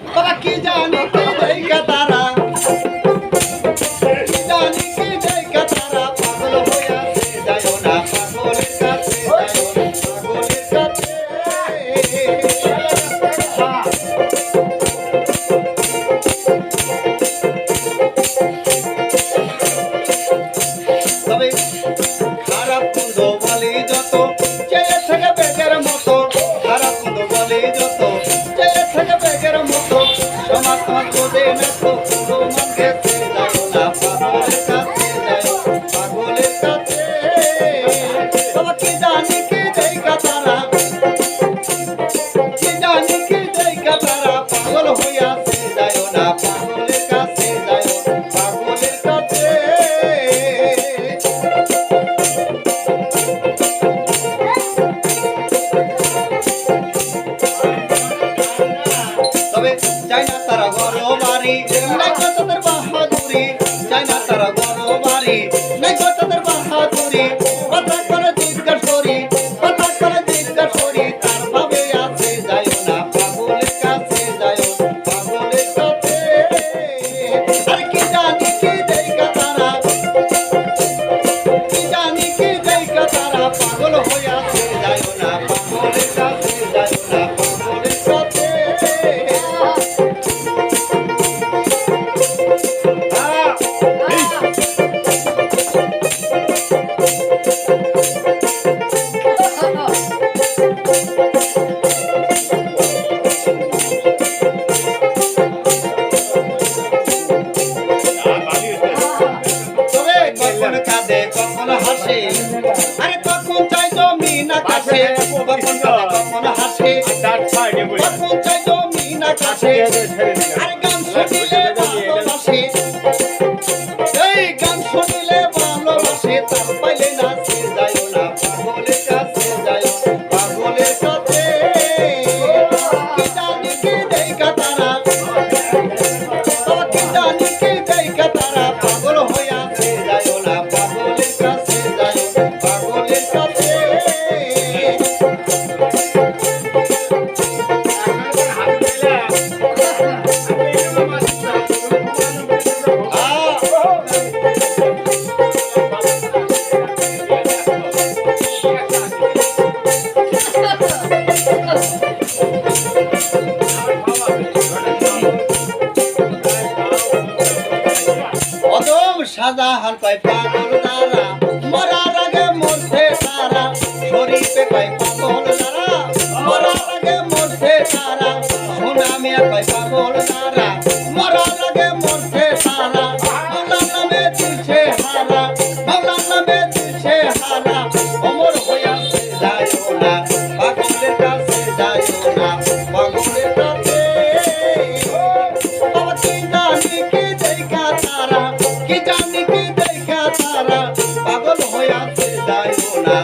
বাবা কি জানি কি দেখা তারা কি জানি কি দেখা তারা পাগল হয়ে আছে যায় না পাগলের কাছে যায় না পাগলের কাছে তবে খারাপ মন্দ বলে যত চেয়ে থাকে বেগের মতো খারাপ মন্দ বলে যত চেয়ে থাকে বেগের মতো সমাজ সমাজ বোঝে না তো পুরো মন গেছে যায় না পাগলের কাছে যায় পাগলের কাছে বাবা কি জানি কি দেখা তারা কি জানি কি দেখা তারা পাগল হয়ে আছে যায় না পাগলের কাছে যায় পাগলের কাছে তবে চাই না তারা বড় বাড়ি নাই তাদের বাহাদুরি চাই না তারা বড় বাড়ি নাই তাদের বাহাদুরি কথা করে জিজ্ঞাস করি কথা করে জিজ্ঞাস করি তার ভাবে আছে যায় না পাগলের কাছে যায় পাগলের কাছে আরে কি জানি কি দেখা তারা কি জানি কি দেখা তারা পাগল হয়ে আছে যায় না পাগলের কাছে যায় না পাগলের কাছে তবে কখন কাঁদে কখন হাসে আরে কখন চাই জমিন আকাশে কখন কাঁদে কখন হাসে কখন চাই জমিন আকাশে আরে গান শুনিলে ভালোবাসে এই গান শুনিলে ভালোবাসে তার পাইলে নাচে যায় না পাগলের কাছে যায় পাগলের কাছে কি জানি কি দেখা তারা কি জানি কি দেখা তারা পাগল হয়ে আছে যায় না পাগলের কাছে যায় পাগলের কাছে অদম শাহজাহান কয় পাগল তারা মরার আগে মরছে তারা শরীফে কয় পাগল তারা মরার আগে মরছে তারা সোনা মিয়া কয় পাগল তারা মরার আগে মরছে তারা মাওলার নামে দিছে হারা মাওলার নামে দিছে হারা অমর হইয়া যায় না পাগলের কাছে যায় না পাগলের কাছে বাবা কি জানি কি দেখা তারা কি জানি কি দেখা তারা পাগল হয়ে আছে যায় না